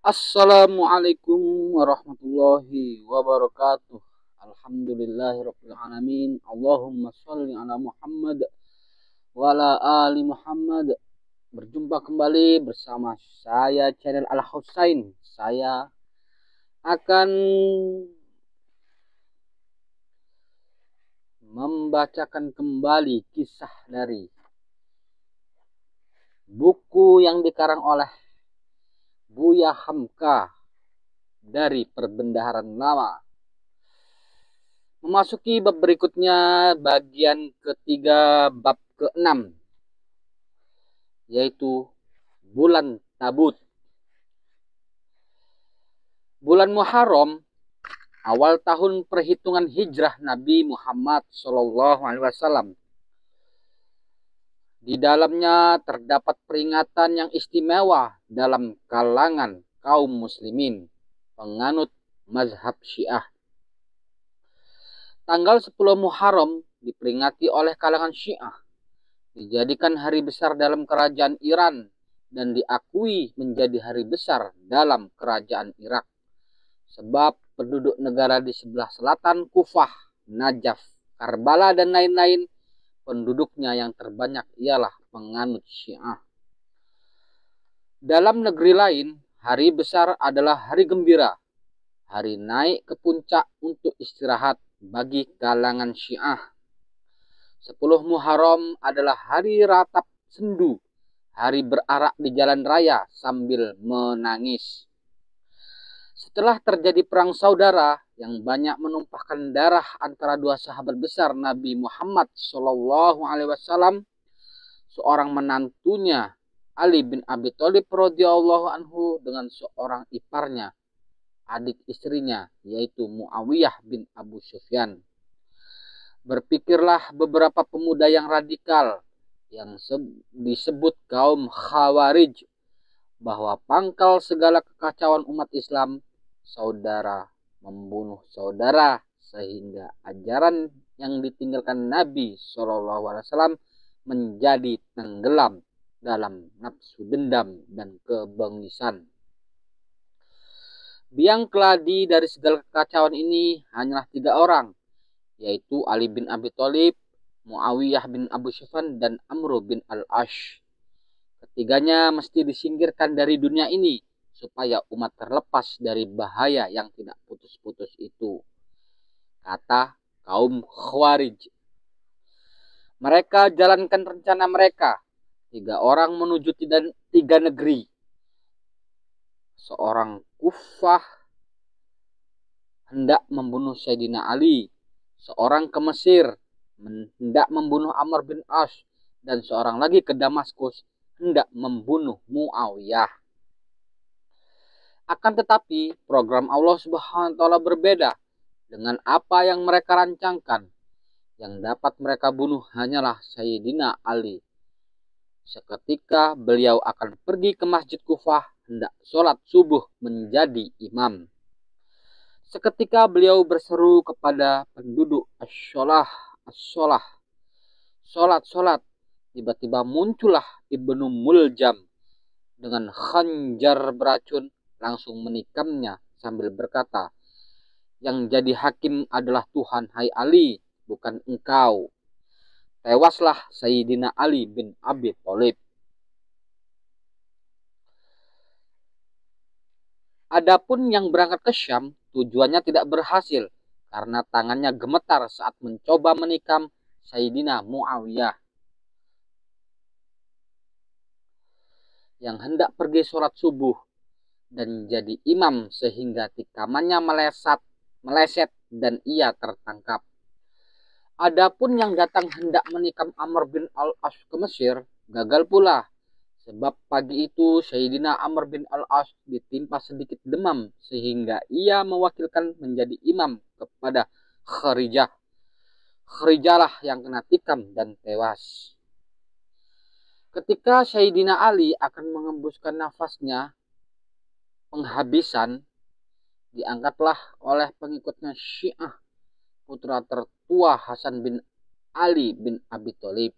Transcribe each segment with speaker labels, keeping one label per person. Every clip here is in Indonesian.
Speaker 1: Assalamualaikum warahmatullahi wabarakatuh. Alhamdulillahirabbil alamin. Allahumma shalli ala Muhammad wa ala ali Muhammad. Berjumpa kembali bersama saya channel Al Husain. Saya akan membacakan kembali kisah dari buku yang dikarang oleh Buya Hamka dari Perbendaharaan Lama. Memasuki bab berikutnya, bagian ketiga, bab ke-6, yaitu bulan Tabut. Bulan Muharram, awal tahun perhitungan hijrah Nabi Muhammad SAW. Di dalamnya terdapat peringatan yang istimewa dalam kalangan kaum muslimin penganut mazhab Syiah. Tanggal 10 Muharram diperingati oleh kalangan Syiah, dijadikan hari besar dalam kerajaan Iran dan diakui menjadi hari besar dalam kerajaan Irak. Sebab penduduk negara di sebelah selatan Kufah, Najaf, Karbala dan lain-lain, penduduknya yang terbanyak ialah penganut Syiah. Dalam negeri lain, hari besar adalah hari gembira, hari naik ke puncak untuk istirahat bagi kalangan Syiah. 10 Muharram adalah hari ratap sendu, hari berarak di jalan raya sambil menangis. Setelah terjadi perang saudara yang banyak menumpahkan darah antara dua sahabat besar Nabi Muhammad SAW, seorang menantunya Ali bin Abi Thalib radhiyallahu anhu dengan seorang iparnya, adik istrinya, yaitu Muawiyah bin Abu Sufyan. Berpikirlah beberapa pemuda yang radikal yang disebut kaum Khawarij bahwa pangkal segala kekacauan umat Islam saudara membunuh saudara, sehingga ajaran yang ditinggalkan Nabi SAW menjadi tenggelam dalam nafsu dendam dan kebengisan. Biang keladi dari segala kekacauan ini hanyalah 3 orang, yaitu Ali bin Abi Thalib, Muawiyah bin Abu Sufyan, dan Amr bin Al-Ash. Ketiganya mesti disingkirkan dari dunia ini supaya umat terlepas dari bahaya yang tidak putus-putus itu, kata kaum Khawarij. Mereka jalankan rencana mereka. 3 orang menuju 3 negeri. Seorang Kufah hendak membunuh Sayyidina Ali, seorang ke Mesir hendak membunuh Amr bin As, dan seorang lagi ke Damaskus hendak membunuh Muawiyah. Akan tetapi program Allah Subhanahu wa taala berbeda dengan apa yang mereka rancangkan. Yang dapat mereka bunuh hanyalah Sayyidina Ali. Seketika beliau akan pergi ke Masjid Kufah hendak sholat subuh menjadi imam. Seketika beliau berseru kepada penduduk, as-sholah, as-sholah, sholat, sholat. Tiba-tiba muncullah Ibnu Muljam dengan khanjar beracun, langsung menikamnya sambil berkata, "Yang jadi hakim adalah Tuhan, hai Ali, bukan engkau." Tewaslah Sayyidina Ali bin Abi Thalib. Adapun yang berangkat ke Syam, tujuannya tidak berhasil karena tangannya gemetar saat mencoba menikam Sayyidina Muawiyah yang hendak pergi sholat subuh dan jadi imam, sehingga tikamannya meleset dan ia tertangkap. Adapun yang datang hendak menikam Amr bin Al-As ke Mesir gagal pula, sebab pagi itu Sayyidina Amr bin Al-As ditimpa sedikit demam sehingga ia mewakilkan menjadi imam kepada Kharijah. Kharijalah yang kena tikam dan tewas. Ketika Sayyidina Ali akan mengembuskan nafasnya penghabisan, diangkatlah oleh pengikutnya Syiah putra tertua Hasan bin Ali bin Abi Thalib.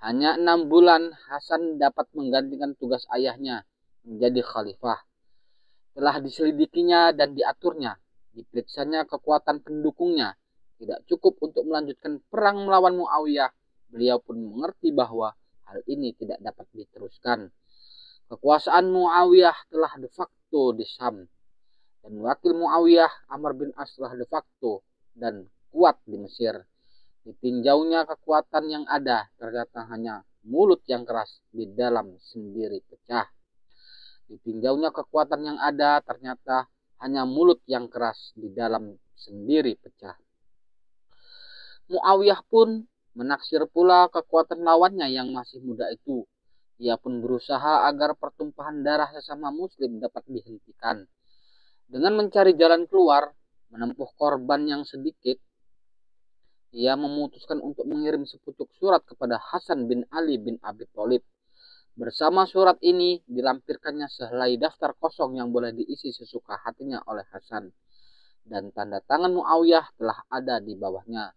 Speaker 1: Hanya 6 bulan Hasan dapat menggantikan tugas ayahnya menjadi khalifah. Telah diselidikinya dan diaturnya, diperiksanya kekuatan pendukungnya, tidak cukup untuk melanjutkan perang melawan Muawiyah. Beliau pun mengerti bahwa hal ini tidak dapat diteruskan. Kekuasaan Muawiyah telah de facto di Syam, dan wakil Muawiyah Amr bin As telah de facto dan kuat di Mesir. Ditinjaunya kekuatan yang ada, ternyata hanya mulut yang keras di dalam sendiri pecah. Ditinjaunya kekuatan yang ada, ternyata hanya mulut yang keras di dalam sendiri pecah. Muawiyah pun menaksir pula kekuatan lawannya yang masih muda itu. Ia pun berusaha agar pertumpahan darah sesama muslim dapat dihentikan. Dengan mencari jalan keluar, menempuh korban yang sedikit, ia memutuskan untuk mengirim sepucuk surat kepada Hasan bin Ali bin Abi Thalib. Bersama surat ini dilampirkannya sehelai daftar kosong yang boleh diisi sesuka hatinya oleh Hasan, dan tanda tangan Muawiyah telah ada di bawahnya,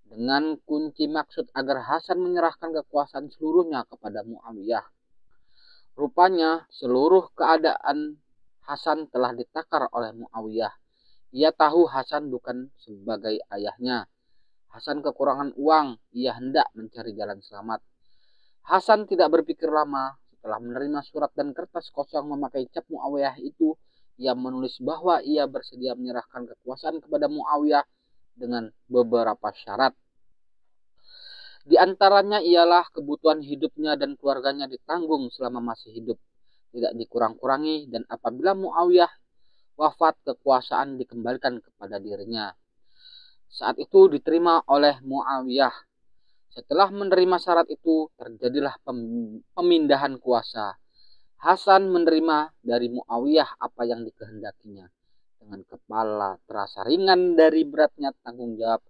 Speaker 1: dengan kunci maksud agar Hasan menyerahkan kekuasaan seluruhnya kepada Muawiyah. Rupanya seluruh keadaan Hasan telah ditakar oleh Muawiyah. Ia tahu Hasan bukan sebagai ayahnya. Hasan kekurangan uang, ia hendak mencari jalan selamat. Hasan tidak berpikir lama. Setelah menerima surat dan kertas kosong memakai cap Muawiyah itu, ia menulis bahwa ia bersedia menyerahkan kekuasaan kepada Muawiyah dengan beberapa syarat. Di antaranya ialah kebutuhan hidupnya dan keluarganya ditanggung selama masih hidup, tidak dikurang-kurangi, dan apabila Muawiyah wafat, kekuasaan dikembalikan kepada dirinya. Saat itu diterima oleh Muawiyah. Setelah menerima syarat itu, terjadilah pemindahan kuasa. Hasan menerima dari Muawiyah apa yang dikehendakinya. Dengan kepala terasa ringan dari beratnya tanggung jawab,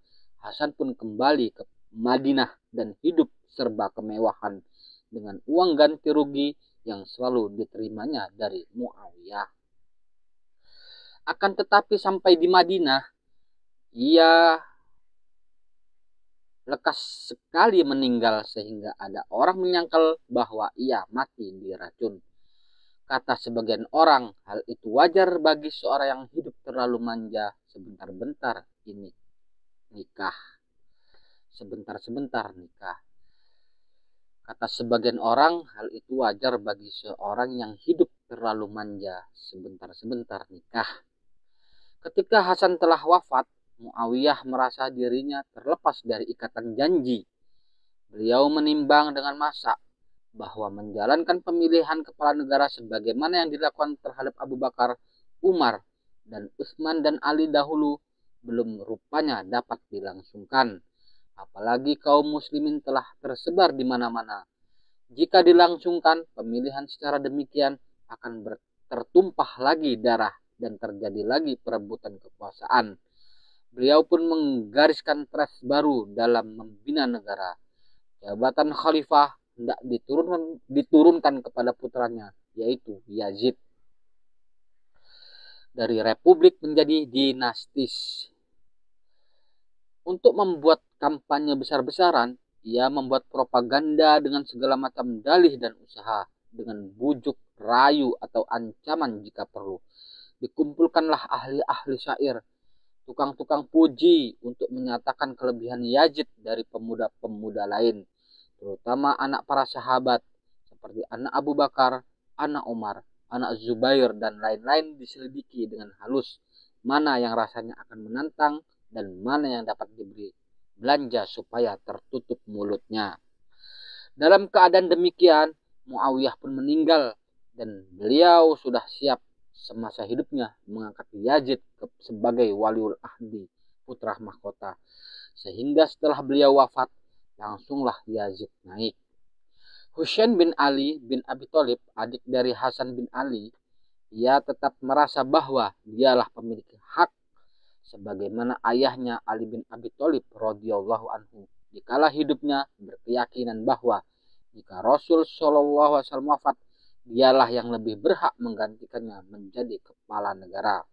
Speaker 1: Hasan pun kembali ke Madinah dan hidup serba kemewahan dengan uang ganti rugi yang selalu diterimanya dari Muawiyah. Akan tetapi sampai di Madinah, ia lekas sekali meninggal sehingga ada orang menyangkal bahwa ia mati diracun. Kata sebagian orang, hal itu wajar bagi seorang yang hidup terlalu manja. Sebentar-bentar ini nikah. Sebentar-sebentar nikah. Kata sebagian orang, hal itu wajar bagi seorang yang hidup terlalu manja. Sebentar-sebentar nikah. Ketika Hasan telah wafat, Muawiyah merasa dirinya terlepas dari ikatan janji. Beliau menimbang dengan masak bahwa menjalankan pemilihan kepala negara sebagaimana yang dilakukan terhadap Abu Bakar, Umar, dan Utsman dan Ali dahulu belum rupanya dapat dilangsungkan. Apalagi kaum muslimin telah tersebar di mana-mana. Jika dilangsungkan pemilihan secara demikian akan tertumpah lagi darah dan terjadi lagi perebutan kekuasaan. Beliau pun menggariskan tres baru dalam membina negara. Jabatan khalifah hendak diturunkan kepada putranya, yaitu Yazid. Dari republik menjadi dinastis. Untuk membuat kampanye besar-besaran, ia membuat propaganda dengan segala macam dalih dan usaha, dengan bujuk, rayu, atau ancaman jika perlu. Dikumpulkanlah ahli-ahli syair, tukang-tukang puji untuk menyatakan kelebihan Yazid dari pemuda-pemuda lain, terutama anak para sahabat seperti anak Abu Bakar, anak Umar, anak Zubair, dan lain-lain. Diselidiki dengan halus mana yang rasanya akan menantang dan mana yang dapat diberi belanja supaya tertutup mulutnya. Dalam keadaan demikian, Muawiyah pun meninggal dan beliau sudah siap semasa hidupnya mengangkat Yazid sebagai waliul ahdi, putra mahkota. Sehingga setelah beliau wafat, langsunglah Yazid naik. Husain bin Ali bin Abi Thalib, adik dari Hasan bin Ali, ia tetap merasa bahwa dialah pemilik hak sebagaimana ayahnya Ali bin Abi Thalib radhiyallahu anhu dikala hidupnya berkeyakinan bahwa jika Rasul sallallahu alaihi wasallam wafat, dialah yang lebih berhak menggantikannya menjadi kepala negara.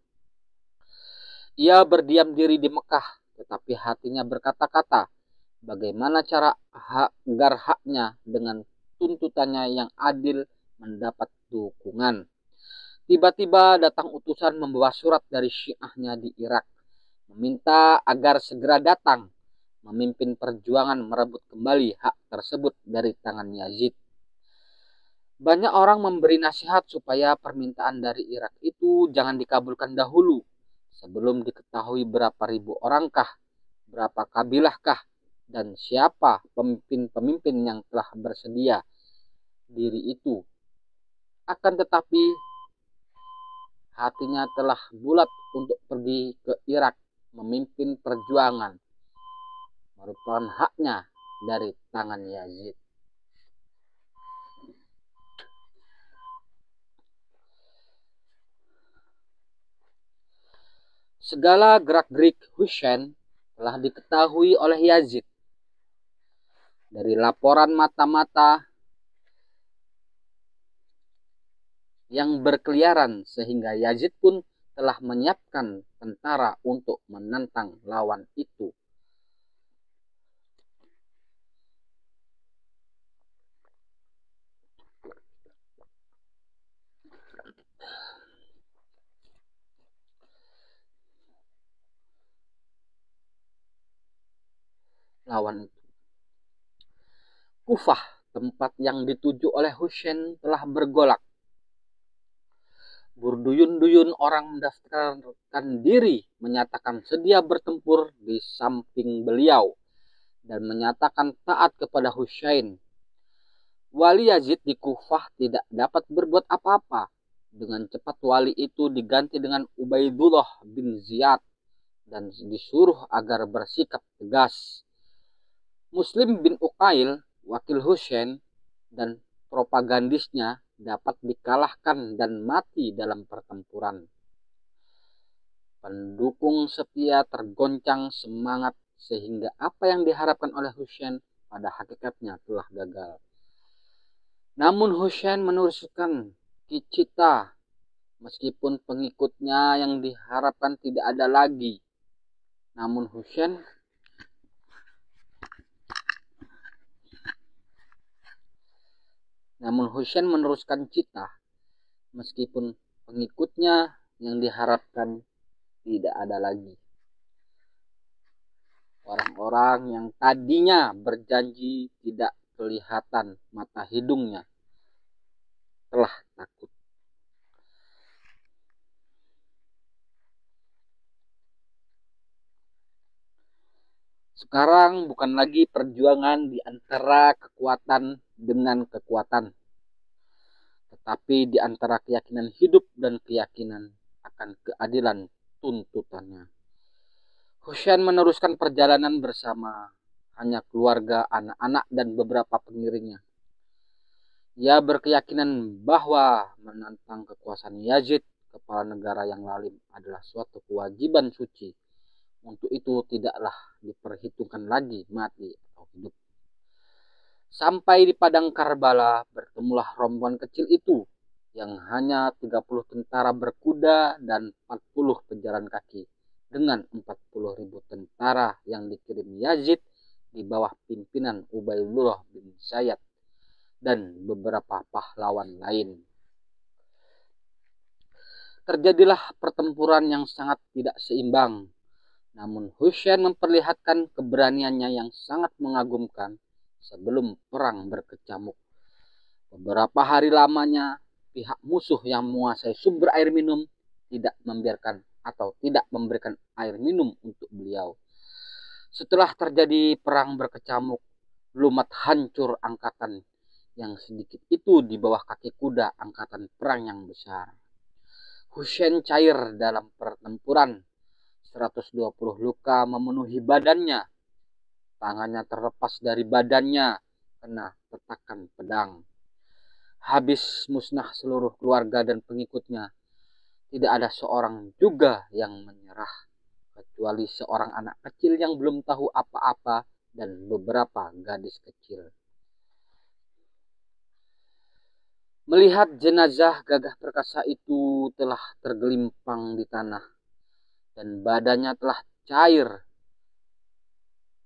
Speaker 1: Ia berdiam diri di Mekah, tetapi hatinya berkata-kata, bagaimana cara agar haknya dengan tuntutannya yang adil mendapat dukungan. Tiba-tiba datang utusan membawa surat dari Syiahnya di Irak, meminta agar segera datang memimpin perjuangan merebut kembali hak tersebut dari tangan Yazid. Banyak orang memberi nasihat supaya permintaan dari Irak itu jangan dikabulkan dahulu, sebelum diketahui berapa ribu orangkah, berapa kabilahkah, dan siapa pemimpin-pemimpin yang telah bersedia diri itu. Akan tetapi hatinya telah bulat untuk pergi ke Irak memimpin perjuangan, merupakan haknya dari tangan Yazid. Segala gerak-gerik Husain telah diketahui oleh Yazid. Dari laporan mata-mata yang berkeliaran, sehingga Yazid pun telah menyiapkan tentara untuk menantang lawan itu. Kufah, tempat yang dituju oleh Husain, telah bergolak. Berduyun-duyun orang mendaftarkan diri, menyatakan sedia bertempur di samping beliau dan menyatakan taat kepada Husain. Wali Yazid di Kufah tidak dapat berbuat apa-apa. Dengan cepat wali itu diganti dengan Ubaidullah bin Ziyad dan disuruh agar bersikap tegas. Muslim bin Uqail, wakil Husain dan propagandisnya, dapat dikalahkan dan mati dalam pertempuran. Pendukung setia tergoncang semangat sehingga apa yang diharapkan oleh Husain pada hakikatnya telah gagal. Namun Husain meneruskan cita, meskipun pengikutnya yang diharapkan tidak ada lagi. Namun Husain meneruskan cita, meskipun pengikutnya yang diharapkan tidak ada lagi. Orang-orang yang tadinya berjanji tidak kelihatan mata hidungnya telah takut. Sekarang bukan lagi perjuangan di antara kekuatan dengan kekuatan, tetapi di antara keyakinan hidup dan keyakinan akan keadilan tuntutannya. Husain meneruskan perjalanan bersama hanya keluarga, anak-anak, dan beberapa pengiringnya. Ia berkeyakinan bahwa menantang kekuasaan Yazid, kepala negara yang lalim, adalah suatu kewajiban suci. Untuk itu tidaklah diperhitungkan lagi mati atau hidup. Sampai di padang Karbala, bertemulah rombongan kecil itu yang hanya 30 tentara berkuda dan 40 pejalan kaki dengan 40.000 tentara yang dikirim Yazid di bawah pimpinan Ubaidullah bin Ziyad dan beberapa pahlawan lain. Terjadilah pertempuran yang sangat tidak seimbang. Namun Husain memperlihatkan keberaniannya yang sangat mengagumkan sebelum perang berkecamuk. Beberapa hari lamanya pihak musuh yang menguasai sumber air minum tidak membiarkan atau tidak memberikan air minum untuk beliau. Setelah terjadi perang berkecamuk, lumat hancur angkatan yang sedikit itu di bawah kaki kuda angkatan perang yang besar. Husain cair dalam pertempuran. 120 luka memenuhi badannya. Tangannya terlepas dari badannya kena tetakan pedang. Habis musnah seluruh keluarga dan pengikutnya. Tidak ada seorang juga yang menyerah, kecuali seorang anak kecil yang belum tahu apa-apa dan beberapa gadis kecil. Melihat jenazah gagah perkasa itu telah tergelimpang di tanah dan badannya telah cair,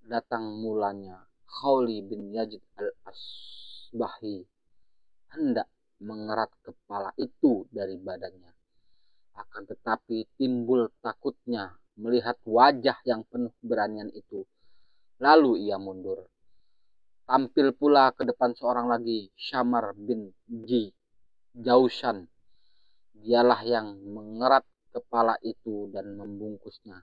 Speaker 1: datang mulanya Khawli bin Yazid al-Asbahi hendak mengerat kepala itu dari badannya. Akan tetapi timbul takutnya melihat wajah yang penuh keberanian itu. Lalu ia mundur. Tampil pula ke depan seorang lagi, Syamar bin Jaushan. Dialah yang mengerat kepala itu dan membungkusnya,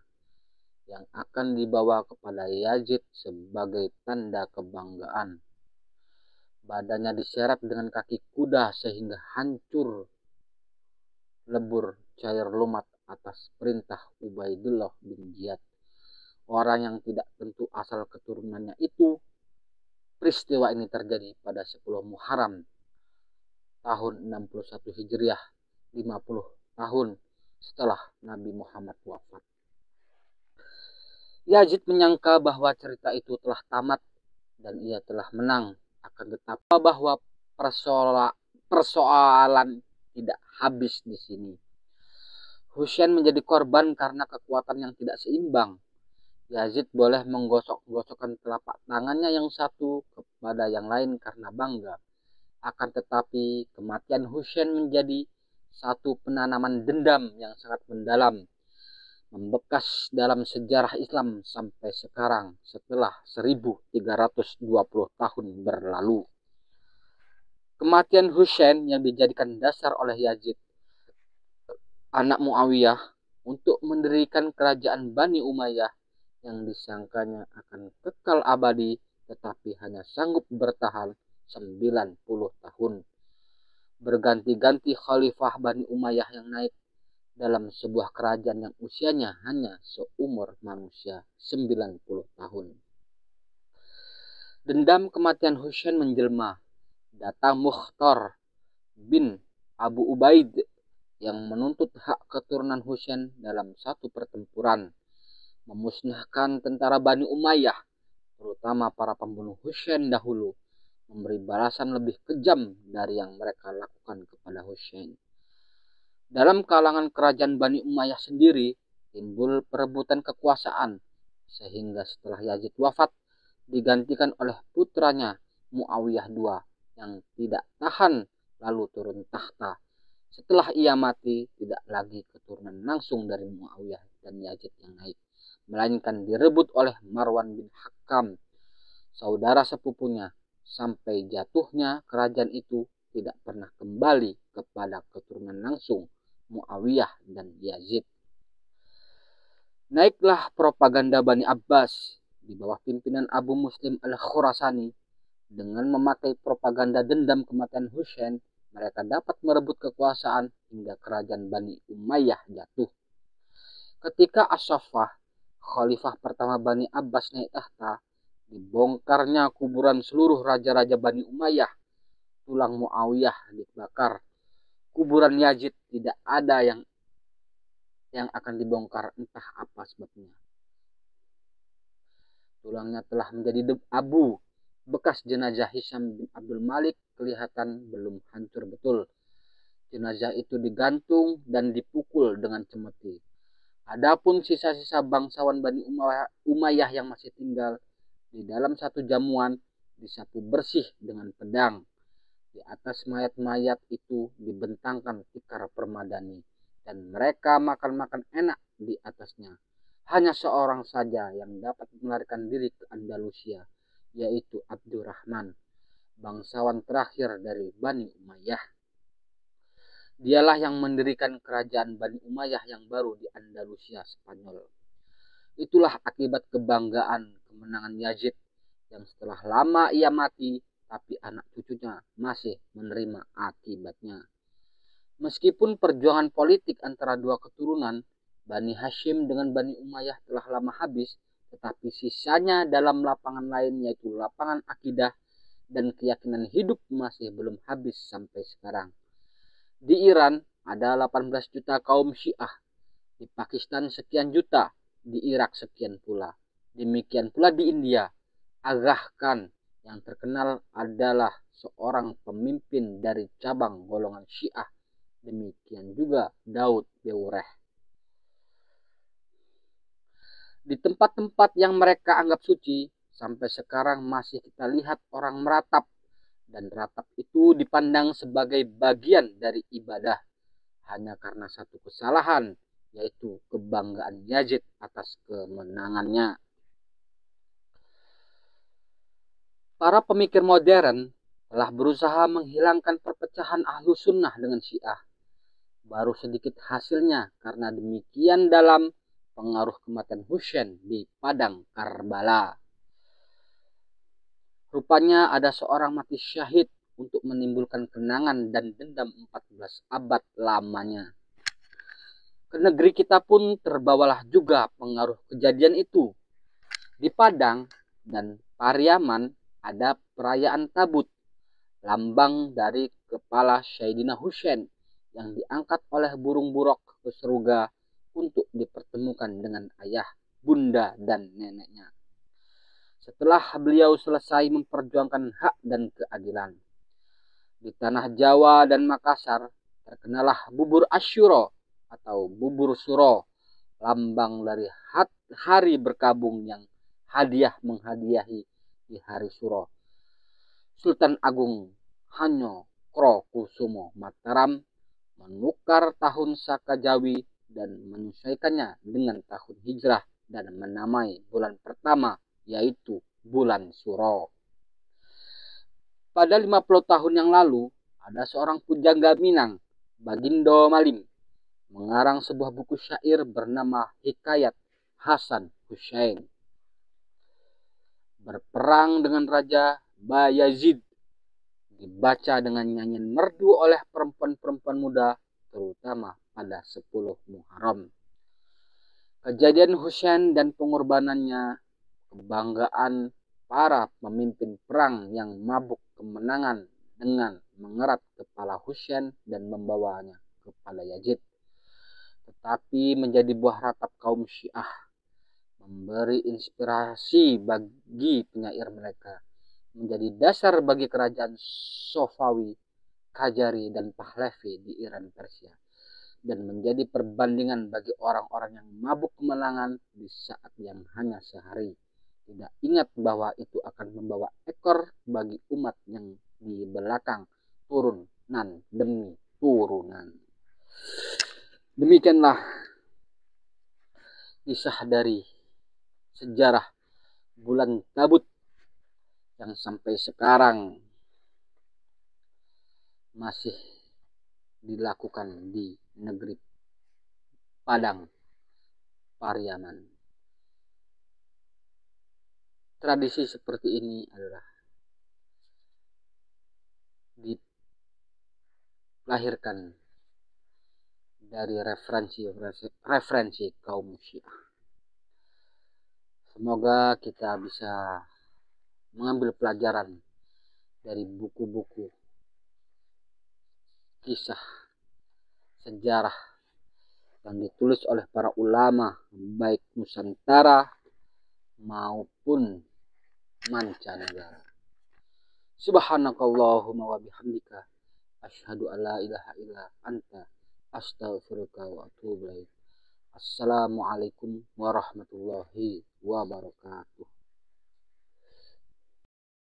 Speaker 1: yang akan dibawa kepada Yazid sebagai tanda kebanggaan. Badannya diseret dengan kaki kuda sehingga hancur lebur cair lumat atas perintah Ubaidullah bin Ziyad, orang yang tidak tentu asal keturunannya itu. Peristiwa ini terjadi pada 10 Muharram tahun 61 Hijriah, 50 tahun setelah Nabi Muhammad wafat. Yazid menyangka bahwa cerita itu telah tamat dan ia telah menang. Akan tetapi bahwa persoalan tidak habis di sini. Husain menjadi korban karena kekuatan yang tidak seimbang. Yazid boleh menggosok-gosokkan telapak tangannya yang satu kepada yang lain karena bangga. Akan tetapi kematian Husain menjadi satu penanaman dendam yang sangat mendalam, membekas dalam sejarah Islam sampai sekarang setelah 1320 tahun berlalu. Kematian Husain yang dijadikan dasar oleh Yazid, anak Muawiyah, untuk mendirikan kerajaan Bani Umayyah yang disangkanya akan kekal abadi, tetapi hanya sanggup bertahan 90 tahun. Berganti-ganti khalifah Bani Umayyah yang naik dalam sebuah kerajaan yang usianya hanya seumur manusia 90 tahun. Dendam kematian Husain menjelma. Datang Mukhtar bin Abu Ubaid yang menuntut hak keturunan Husain dalam satu pertempuran, memusnahkan tentara Bani Umayyah, terutama para pembunuh Husain dahulu, memberi balasan lebih kejam dari yang mereka lakukan kepada Husain. Dalam kalangan kerajaan Bani Umayyah sendiri timbul perebutan kekuasaan, sehingga setelah Yazid wafat digantikan oleh putranya Muawiyah II yang tidak tahan lalu turun tahta. Setelah ia mati, tidak lagi keturunan langsung dari Muawiyah dan Yazid yang naik, melainkan direbut oleh Marwan bin Hakam, saudara sepupunya, sampai jatuhnya kerajaan itu tidak pernah kembali kepada keturunan langsung Muawiyah dan Yazid. Naiklah propaganda Bani Abbas di bawah pimpinan Abu Muslim al-Khurasani. Dengan memakai propaganda dendam kematian Husain, mereka dapat merebut kekuasaan hingga kerajaan Bani Umayyah jatuh. Ketika As-Saffah, khalifah pertama Bani Abbas, naik tahta, dibongkarnya kuburan seluruh raja-raja Bani Umayyah. Tulang Muawiyah dibakar. Kuburan Yazid tidak ada yang akan dibongkar, entah apa sebabnya. Tulangnya telah menjadi abu. Bekas jenazah Hisham bin Abdul Malik kelihatan belum hancur betul. Jenazah itu digantung dan dipukul dengan cemeti. Adapun sisa-sisa bangsawan Bani Umayyah yang masih tinggal di dalam satu jamuan disapu bersih dengan pedang. Di atas mayat-mayat itu dibentangkan tikar permadani dan mereka makan-makan enak di atasnya. Hanya seorang saja yang dapat melarikan diri ke Andalusia, yaitu Abdurrahman, bangsawan terakhir dari Bani Umayyah. Dialah yang mendirikan kerajaan Bani Umayyah yang baru di Andalusia, Spanyol. Itulah akibat kebanggaan kemenangan Yazid yang setelah lama ia mati, tapi anak cucunya masih menerima akibatnya. Meskipun perjuangan politik antara dua keturunan, Bani Hashim dengan Bani Umayyah, telah lama habis, tetapi sisanya dalam lapangan lain, yaitu lapangan akidah dan keyakinan hidup, masih belum habis sampai sekarang. Di Iran ada 18 juta kaum Syiah, di Pakistan sekian juta, di Irak sekian pula. Demikian pula di India. Agha Khan yang terkenal adalah seorang pemimpin dari cabang golongan Syiah. Demikian juga Daud Beureh. Di tempat-tempat yang mereka anggap suci, sampai sekarang masih kita lihat orang meratap dan ratap itu dipandang sebagai bagian dari ibadah hanya karena satu kesalahan, yaitu kebanggaan Yazid atas kemenangannya. Para pemikir modern telah berusaha menghilangkan perpecahan ahlu sunnah dengan Syiah. Baru sedikit hasilnya karena demikian dalam pengaruh kematian Husain di padang Karbala. Rupanya ada seorang mati syahid untuk menimbulkan kenangan dan dendam 14 abad lamanya. Ke negeri kita pun terbawalah juga pengaruh kejadian itu. Di Padang dan Pariaman ada perayaan tabut, lambang dari kepala Sayyidina Husain yang diangkat oleh burung buruk ke surga untuk dipertemukan dengan ayah, bunda, dan neneknya. Setelah beliau selesai memperjuangkan hak dan keadilan. Di tanah Jawa dan Makassar terkenalah bubur Asyura atau bubur suro, lambang dari hari berkabung yang hadiah menghadiahi di hari suro. Sultan Agung Hanyo Krokusumo Mataram menukar tahun Saka Jawi dan menyesuaikannya dengan tahun hijrah dan menamai bulan pertama yaitu bulan Suro. Pada 50 tahun yang lalu, ada seorang pujangga Minang, Bagindo Malim, mengarang sebuah buku syair bernama Hikayat Hasan Hussein. Berperang dengan Raja Bayazid, dibaca dengan nyanyian merdu oleh perempuan-perempuan muda, terutama pada 10 Muharram. Kejadian Husain dan pengorbanannya, kebanggaan para pemimpin perang yang mabuk kemenangan dengan mengerat kepala Husain dan membawanya kepada Yazid. Tetapi menjadi buah ratap kaum Syiah, memberi inspirasi bagi penyair mereka, menjadi dasar bagi kerajaan Safawi, Qajari, dan Pahlavi di Iran Persia, dan menjadi perbandingan bagi orang-orang yang mabuk kemenangan di saat yang hanya sehari tidak ingat bahwa itu akan membawa ekor bagi umat yang di belakang turunan demi turunan. Demikianlah kisah dari sejarah bulan Tabut yang sampai sekarang masih dilakukan di negeri Padang Pariaman. Tradisi seperti ini adalah dilahirkan dari referensi kaum Syiah. Semoga kita bisa mengambil pelajaran dari buku-buku kisah sejarah yang ditulis oleh para ulama baik Nusantara maupun mancanegara. Subhanakallahumma wa bihamdika asyhadu an la ilaha illa anta astaghfiruka wa atubu ilaik. Assalamualaikum warahmatullahi wabarakatuh.